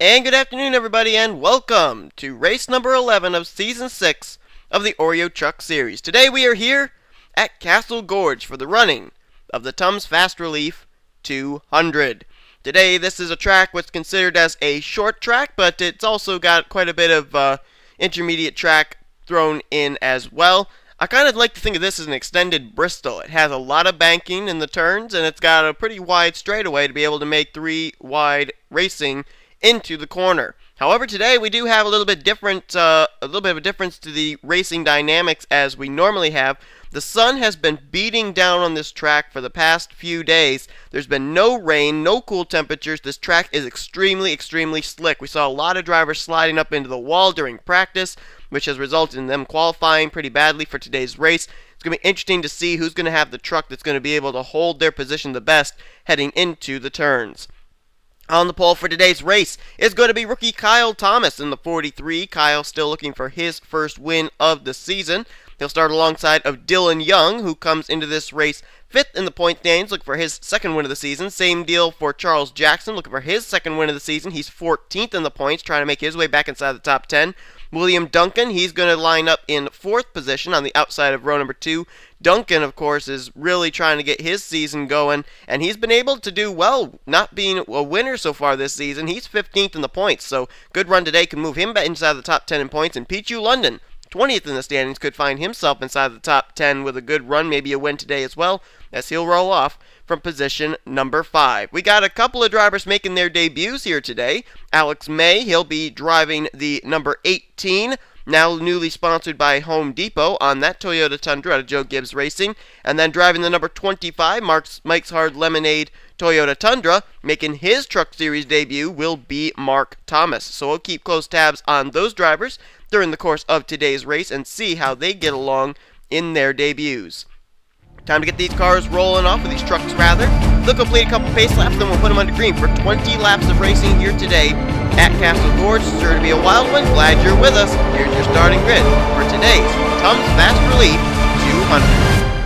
And good afternoon, everybody, and welcome to race number 11 of Season 6 of the Oreo Truck Series. Today we are here at Castle Gorge for the running of the Tums Fast Relief 200. Today this is a track what's considered as a short track, but it's also got quite a bit of intermediate track thrown in as well. I kind of like to think of this as an extended Bristol. It has a lot of banking in the turns, and it's got a pretty wide straightaway to be able to make three wide racing into the corner. However, today we do have a little bit of a difference to the racing dynamics as we normally have. The sun has been beating down on this track for the past few days. There's been no rain, no cool temperatures. This track is extremely slick. We saw a lot of drivers sliding up into the wall during practice, which has resulted in them qualifying pretty badly for today's race. It's going to be interesting to see who's going to have the truck that's going to be able to hold their position the best heading into the turns. On the pole for today's race is going to be rookie Kyle Thomas in the 43. Kyle still looking for his first win of the season. He'll start alongside of Dylan Young, who comes into this race 5th in the point standings, looking for his second win of the season. Same deal for Charles Jackson, looking for his second win of the season. He's 14th in the points, trying to make his way back inside the top 10. William Duncan, he's going to line up in 4th position on the outside of row number 2. Duncan, of course, is really trying to get his season going, and he's been able to do well, not being a winner so far this season. He's 15th in the points, so good run today can move him back inside the top 10 in points. And Pichu London, 20th in the standings, could find himself inside the top 10 with a good run, maybe a win today as well, as he'll roll off from position number 5. We got a couple of drivers making their debuts here today. Alex May, he'll be driving the number 18, now newly sponsored by Home Depot on that Toyota Tundra out of Joe Gibbs Racing. And then driving the number 25, Mike's Hard Lemonade Toyota Tundra, making his Truck Series debut, will be Mark Thomas. So we'll keep close tabs on those drivers during the course of today's race and see how they get along in their debuts. Time to get these cars rolling off, or these trucks rather. They'll complete a couple pace laps, then we'll put them under green for 20 laps of racing here today at Castle Gorge. It's sure to be a wild one. Glad you're with us. Here's your starting grid for today's Tums Fast Relief 200.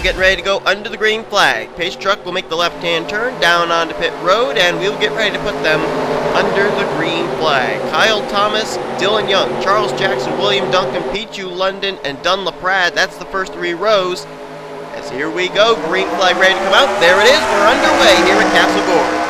Getting ready to go under the green flag. Pace truck will make the left-hand turn down onto pit road, and we'll get ready to put them under the green flag. Kyle Thomas, Dylan Young, Charles Jackson, William Duncan, Pichu London, and Dun LaPrade. That's the first 3 rows. As here we go, green flag ready to come out. There it is. We're underway here at Castle Gorge.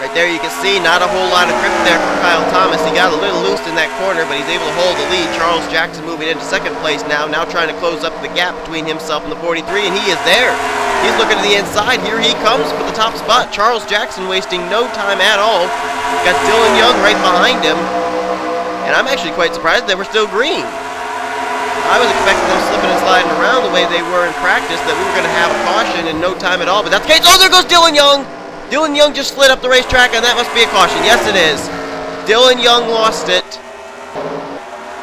Right there you can see not a whole lot of grip there for Kyle Thomas. He got a little loose in that corner, but he's able to hold the lead. Charles Jackson moving into second place now trying to close up the gap between himself and the 43, and he is there. He's looking to the inside. Here he comes for the top spot. Charles Jackson wasting no time at all. Got Dylan Young right behind him, and I'm actually quite surprised they were still green. I was expecting them slipping and sliding around the way they were in practice, that we were going to have a caution in no time at all, but that's the case. Oh, there goes Dylan Young! Dylan Young just slid up the racetrack, and that must be a caution. Yes, it is. Dylan Young lost it.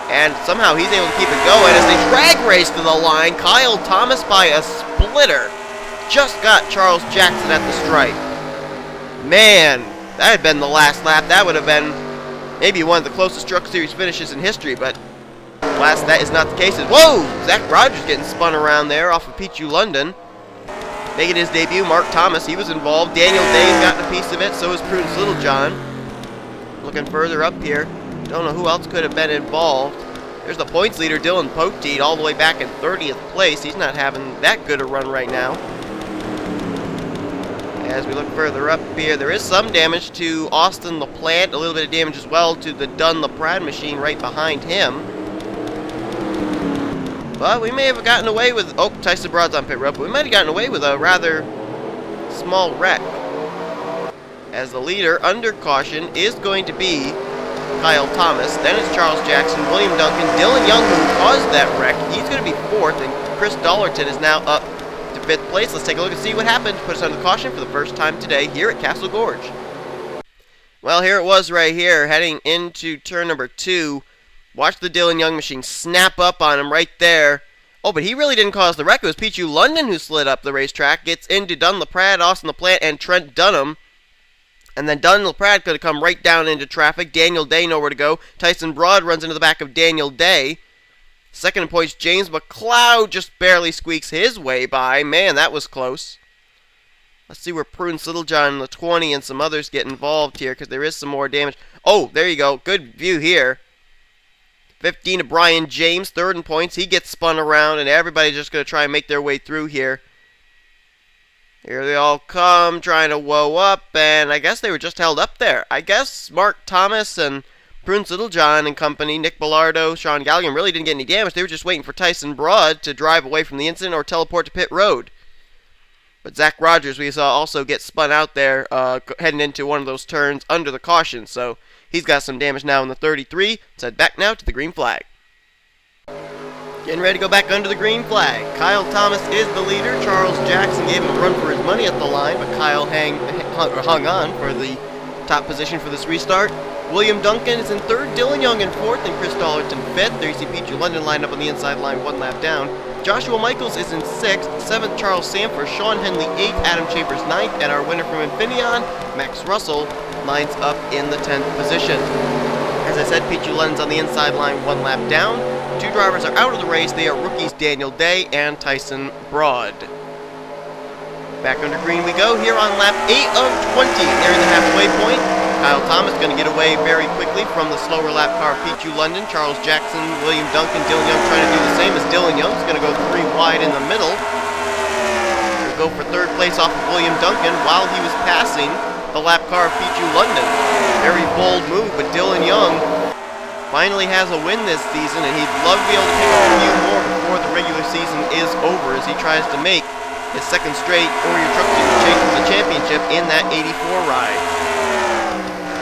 And somehow he's able to keep it going as they drag race to the line. Kyle Thomas by a splitter just got Charles Jackson at the stripe. Man, that had been the last lap. That would have been maybe one of the closest Truck Series finishes in history, but alas, that is not the case. Whoa! Zach Rogers getting spun around there off of Pichu London. Making his debut, Mark Thomas, he was involved. Daniel Day's gotten a piece of it, so is Prudence Littlejohn. Looking further up here, don't know who else could have been involved. There's the points leader, Dylan Poteet, all the way back in 30th place. He's not having that good a run right now. As we look further up here, there is some damage to Austin LaPlante, a little bit of damage as well to the Dunn LaPrade machine right behind him. But we may have gotten away with... Oh, Tyson Broad's on pit road, but we might have gotten away with a rather small wreck. As the leader, under caution, is going to be Kyle Thomas. Then it's Charles Jackson, William Duncan, Dylan Young, who caused that wreck. He's going to be 4th, and Chris Dollerton is now up to 5th place. Let's take a look and see what happened. Put us under caution for the first time today here at Castle Gorge. Well, here it was right here, heading into turn number 2. Watch the Dylan Young machine snap up on him right there. Oh, but he really didn't cause the wreck. It was Pichu London who slid up the racetrack. Gets into Dunn LaPrade, Austin LaPlante, and Trent Dunham. And then Dunn LaPrade could have come right down into traffic. Daniel Day nowhere to go. Tyson Broad runs into the back of Daniel Day. Second in points, James McLeod just barely squeaks his way by. Man, that was close. Let's see where Prudence Littlejohn and the 20 and some others get involved here, because there is some more damage. Oh, there you go. Good view here. 15 to Brian James, 3rd in points. He gets spun around, and everybody's just going to try and make their way through here. Here they all come, trying to woe up, and I guess they were just held up there. I guess Mark Thomas and Prudence Littlejohn and company, Nick Bellardo, Sean Galligan, really didn't get any damage. They were just waiting for Tyson Broad to drive away from the incident or teleport to pit road. But Zach Rogers, we saw also get spun out there, heading into one of those turns under the caution, so he's got some damage now in the 33. Let's head back now to the green flag. Getting ready to go back under the green flag. Kyle Thomas is the leader. Charles Jackson gave him a run for his money at the line, but Kyle hung on for the top position for this restart. William Duncan is in 3rd, Dylan Young in 4th, and Chris Dollerton 5th. There you see Pichu London lined up on the inside line, 1 lap down. Joshua Michaels is in 6th, 7th Charles Sanford, Sean Henley 8th, Adam Chambers 9th, and our winner from Infineon, Max Russell, lines up in the 10th position. As I said, Pichu London's on the inside line, 1 lap down. 2 drivers are out of the race. They are rookies Daniel Day and Tyson Broad. Back under green we go here on lap 8 of 20, nearing the halfway point. Kyle Thomas going to get away very quickly from the slower lap car Pichu London. Charles Jackson, William Duncan, Dylan Young trying to do the same as Dylan Young's going to go 3 wide in the middle. He'll go for 3rd place off of William Duncan while he was passing the lap car of Pichu London. Very bold move, but Dylan Young finally has a win this season, and he'd love to be able to pick up a few more before the regular season is over as he tries to make his 2nd straight Oreo Truck Series championship in that 84 ride.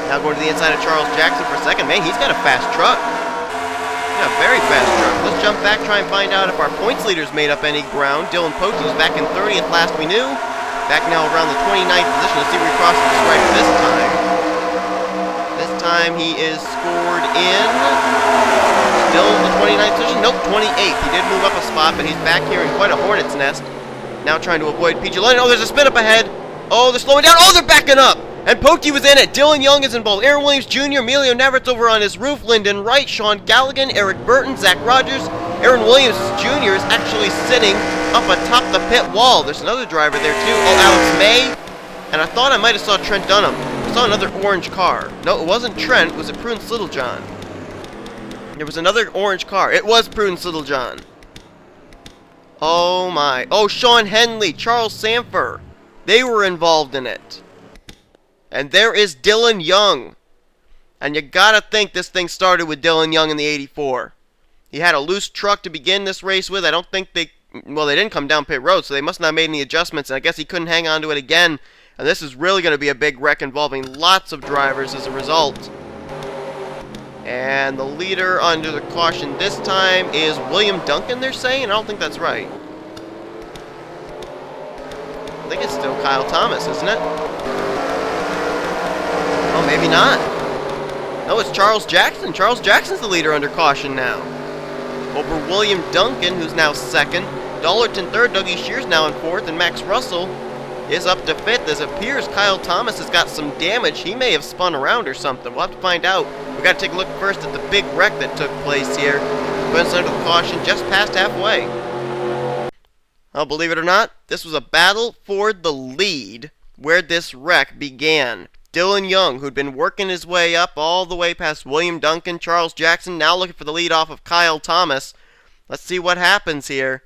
Now going to the inside of Charles Jackson for 2nd. Man, he's got a fast truck. He's got a very fast truck. Let's jump back, try and find out if our points leaders made up any ground. Dylan Pote was back in 30th last we knew. Back now around the 29th position. Let's see where he crosses the stripe this time. This time he is scored in still the 29th position. Nope, 28th. He did move up a spot, but he's back here in quite a hornet's nest. Now trying to avoid Pichu London. Oh, there's a spin up ahead. Oh, they're slowing down. Oh, they're backing up. And Pokey was in it. Dylan Young is involved. Aaron Williams Jr., Emilio Navarrete's over on his roof. Lyndon Wright, Sean Galligan, Eric Burton, Zach Rogers. Aaron Williams Jr. is actually sitting up atop the pit wall. There's another driver there too. Oh, Alex May. And I thought I might have saw Trent Dunham. I saw another orange car. No, it wasn't Trent. Was it Prudence Littlejohn? There was another orange car. It was Prudence Littlejohn. Oh my. Oh, Sean Henley, Charles Sanford. They were involved in it. And there is Dylan Young. And you gotta think this thing started with Dylan Young in the 84. He had a loose truck to begin this race with. I don't think they didn't come down pit road, so they must not have made any adjustments. And I guess he couldn't hang on to it again. And this is really going to be a big wreck involving lots of drivers as a result. And the leader under the caution this time is William Duncan, they're saying? I don't think that's right. I think it's still Kyle Thomas, isn't it? Oh, maybe not. No, it's Charles Jackson. Charles Jackson's the leader under caution now. Over William Duncan, who's now 2nd. Dollerton 3rd, Dougie Shears now in 4th, and Max Russell is up to 5th. As it appears Kyle Thomas has got some damage. He may have spun around or something. We'll have to find out. We've got to take a look first at the big wreck that took place here. Went under the caution just past halfway. Well, believe it or not, this was a battle for the lead where this wreck began. Dylan Young, who'd been working his way up all the way past William Duncan, Charles Jackson, now looking for the lead off of Kyle Thomas. Let's see what happens here.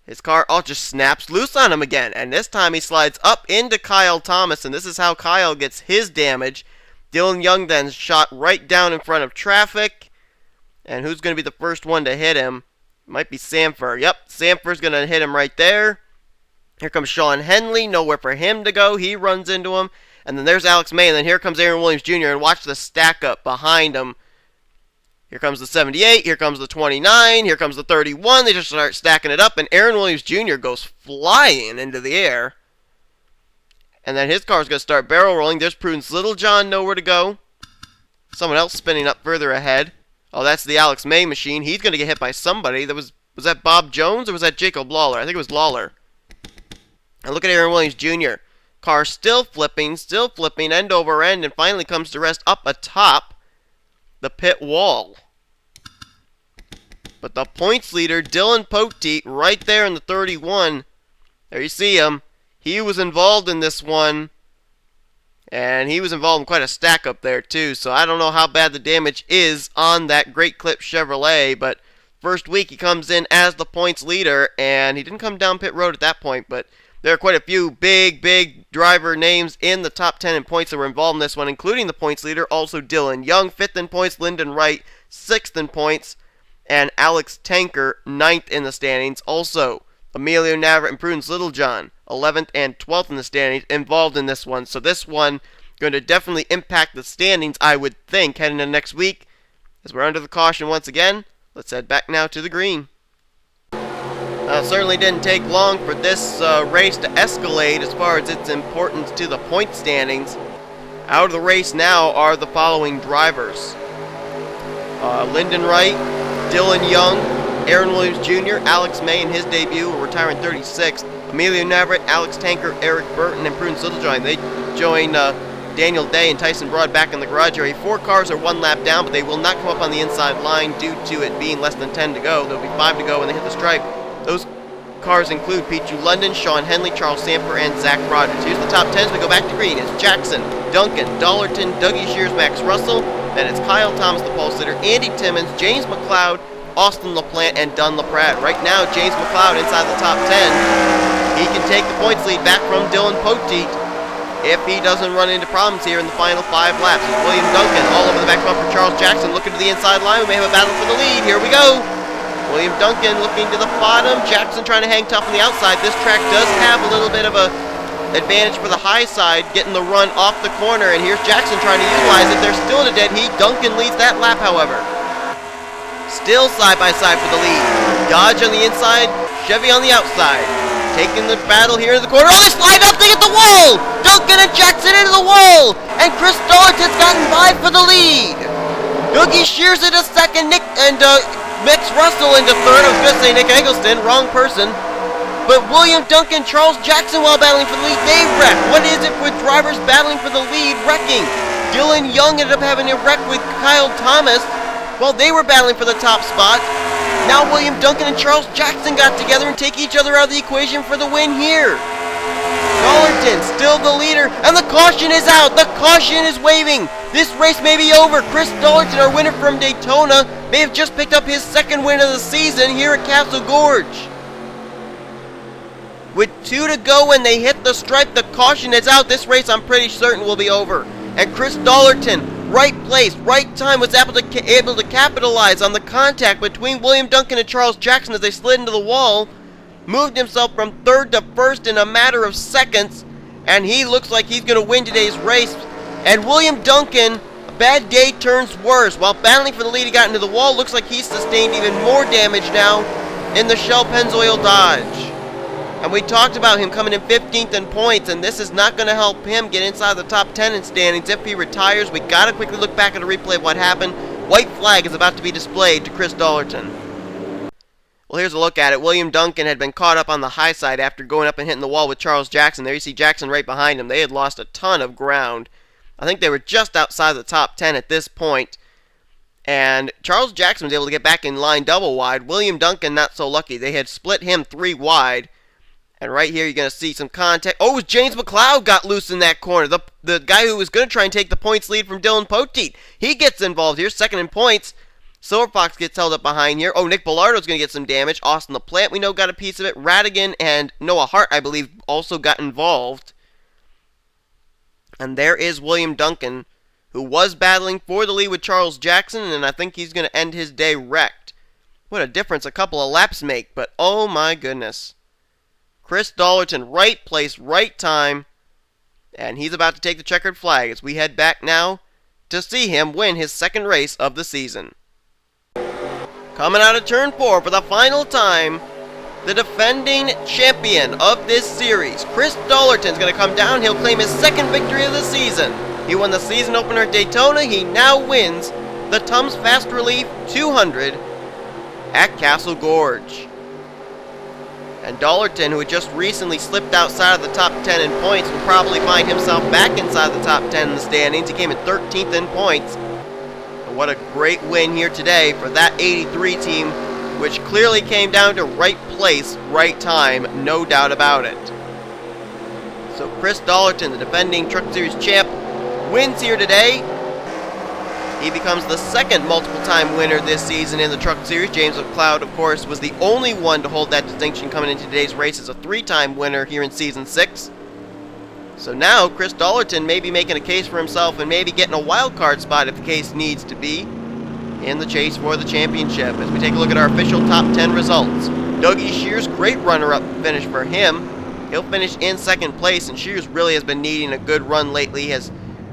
His car just snaps loose on him again. And this time he slides up into Kyle Thomas. And this is how Kyle gets his damage. Dylan Young then shot right down in front of traffic. And who's going to be the first one to hit him? Might be Sanford. Yep, Sanford's going to hit him right there. Here comes Sean Henley. Nowhere for him to go. He runs into him. And then there's Alex May. And then here comes Aaron Williams Jr. And watch the stack up behind him. Here comes the 78. Here comes the 29. Here comes the 31. They just start stacking it up. And Aaron Williams Jr. goes flying into the air. And then his car's going to start barrel rolling. There's Prudence Littlejohn. Nowhere to go. Someone else spinning up further ahead. Oh, that's the Alex May machine. He's going to get hit by somebody. Was that Bob Jones or was that Jacob Lawler? I think it was Lawler. And look at Aaron Williams Jr. Car still flipping, end over end, and finally comes to rest up atop the pit wall. But the points leader, Dylan Poteet, right there in the 31. There you see him. He was involved in this one. And he was involved in quite a stack up there, too. So I don't know how bad the damage is on that Great Clip Chevrolet. But first week he comes in as the points leader. And he didn't come down pit road at that point. But there are quite a few big driver names in the top 10 in points that were involved in this one, including the points leader. Also Dylan Young, 5th in points. Lyndon Wright, 6th in points. And Alex Tanker, 9th in the standings. Also Emilio Navarrete and Prudence Littlejohn, 11th and 12th in the standings, involved in this one. So this one going to definitely impact the standings, I would think, heading into next week. As we're under the caution once again, let's head back now to the green. It certainly didn't take long for this race to escalate as far as its importance to the point standings. Out of the race now are the following drivers. Lyndon Wright, Dylan Young, Aaron Williams Jr., Alex May in his debut, retiring 36th. Emilio Navarrete, Alex Tanker, Eric Burton, and Prudence Littlejohn. They join Daniel Day and Tyson Broad back in the garage area. 4 cars are 1 lap down, but they will not come up on the inside line due to it being less than 10 to go. There will be 5 to go when they hit the stripe. Those cars include Pichu London, Sean Henley, Charles Samper, and Zach Rogers. Here's the top 10s. We go back to green. It's Jackson, Duncan, Dollarton, Dougie Shears, Max Russell. Then it's Kyle Thomas, the pole sitter, Andy Timmons, James McLeod, Austin LaPlante, and Dunn LaPrade. Right now, James McLeod inside the top 10. He can take the points lead back from Dylan Poteet if he doesn't run into problems here in the final 5 laps. It's William Duncan all over the back bumper. Charles Jackson looking to the inside line. We may have a battle for the lead. Here we go. William Duncan looking to the bottom. Jackson trying to hang tough on the outside. This track does have a little bit of a advantage for the high side, getting the run off the corner. And here's Jackson trying to utilize it. They're still in a dead heat. Duncan leads that lap, however. Still side by side for the lead. Dodge on the inside, Chevy on the outside. Taking the battle here in the corner. Oh, they slide up, they hit the wall! Duncan and Jackson into the wall! And Chris Dollarton's gotten by for the lead. Dougie Shears into second, Max Russell into third. I was going to say Nick Eggleston, wrong person. But William Duncan, Charles Jackson, while battling for the lead, they wreck. What is it with drivers battling for the lead, wrecking? Dylan Young ended up having a wreck with Kyle Thomas while they were battling for the top spot. Now William Duncan and Charles Jackson got together and take each other out of the equation for the win here. Dollarton still the leader, and the caution is out. The caution is waving. This race may be over. Chris Dollarton, our winner from Daytona, may have just picked up his 2nd win of the season here at Castle Gorge. With 2 to go when they hit the stripe, the caution is out. This race, I'm pretty certain, will be over. And Chris Dollarton, right place, right time, was able to capitalize on the contact between William Duncan and Charles Jackson as they slid into the wall. Moved himself from 3rd to 1st in a matter of seconds. And he looks like he's going to win today's race. And William Duncan, a bad day turns worse. While battling for the lead, he got into the wall. Looks like he's sustained even more damage now in the Shell Pennzoil Dodge. And we talked about him coming in 15th in points, and this is not going to help him get inside the top 10 in standings. If he retires, we got to quickly look back at a replay of what happened. White flag is about to be displayed to Chris Dollarton. Well, here's a look at it. William Duncan had been caught up on the high side after going up and hitting the wall with Charles Jackson. There you see Jackson right behind him. They had lost a ton of ground. I think they were just outside the top 10 at this point. And Charles Jackson was able to get back in line double wide. William Duncan not so lucky. They had split him 3 wide. And right here, you're going to see some contact. Oh, it was James McLeod got loose in that corner. The guy who was going to try and take the points lead from Dylan Poteet. He gets involved here, 2nd in points. Silver Fox gets held up behind here. Oh, Nick Bellardo's going to get some damage. Austin LaPlante, we know, got a piece of it. Radigan and Noah Hart, I believe, also got involved. And there is William Duncan, who was battling for the lead with Charles Jackson, and I think he's going to end his day wrecked. What a difference a couple of laps make, but oh my goodness. Chris Dollerton, right place, right time, and he's about to take the checkered flag as we head back now to see him win his second race of the season. Coming out of turn 4 for the final time, the defending champion of this series, Chris Dollerton's going to come down. He'll claim his second victory of the season. He won the season opener at Daytona. He now wins the Tums Fast Relief 200 at Castle Gorge. And Dollerton, who had just recently slipped outside of the top 10 in points, will probably find himself back inside the top 10 in the standings. He came in 13th in points. And what a great win here today for that 83 team, which clearly came down to right place, right time, no doubt about it. So Chris Dollerton, the defending Truck Series champ, wins here today. He becomes the second multiple-time winner this season in the Truck Series. James McLeod, of course, was the only one to hold that distinction coming into today's race as a 3-time winner here in Season 6. So now, Chris Dollerton may be making a case for himself and maybe getting a wild card spot if the case needs to be in the chase for the championship. As we take a look at our official top 10 results. Dougie Shears, great runner-up finish for him. He'll finish in second place, and Shears really has been needing a good run lately. He has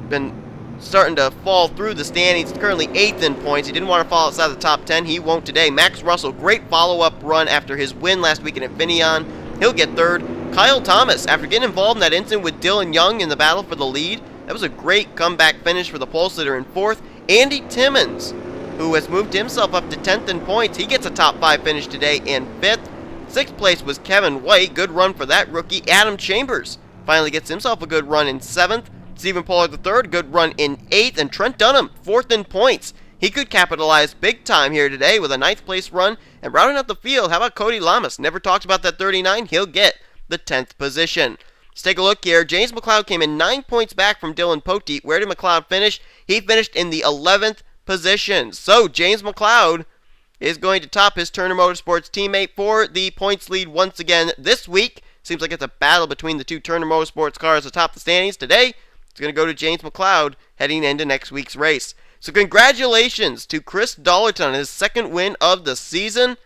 been starting to fall through the standings. He's currently 8th in points. He didn't want to fall outside the top 10. He won't today. Max Russell, great follow-up run after his win last weekend at Infineon. He'll get 3rd. Kyle Thomas, after getting involved in that incident with Dylan Young in the battle for the lead, that was a great comeback finish for the pole sitter in 4th. Andy Timmons, who has moved himself up to 10th in points, he gets a top 5 finish today in 5th. 6th place was Kevin White. Good run for that rookie. Adam Chambers finally gets himself a good run in 7th. Stephen Pollard III, good run in 8th, and Trent Dunham, 4th in points. He could capitalize big time here today with a 9th place run. And rounding out the field, how about Cody Lamas? Never talked about that 39. He'll get the 10th position. Let's take a look here. James McLeod came in 9 points back from Dylan Poteet. Where did McLeod finish? He finished in the 11th position. So James McLeod is going to top his Turner Motorsports teammate for the points lead once again this week. Seems like it's a battle between the two Turner Motorsports cars atop the standings today. It's going to go to James McLeod heading into next week's race. So congratulations to Chris Dollerton on his second win of the season.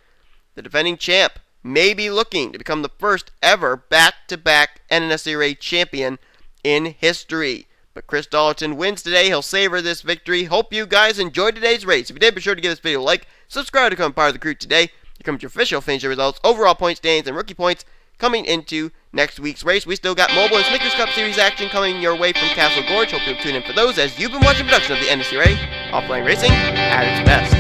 The defending champ may be looking to become the first ever back-to-back NNSCRA champion in history. But Chris Dollerton wins today. He'll savor this victory. Hope you guys enjoyed today's race. If you did, be sure to give this video a like. Subscribe to become part of the crew today. Here comes your official finisher results, overall point standings, and rookie points coming into next week's race. We still got Mobile and Snickers Cup Series action coming your way from Castle Gorge. Hope you'll tune in for those as you've been watching production of the NNSCRA Offline Racing at its best.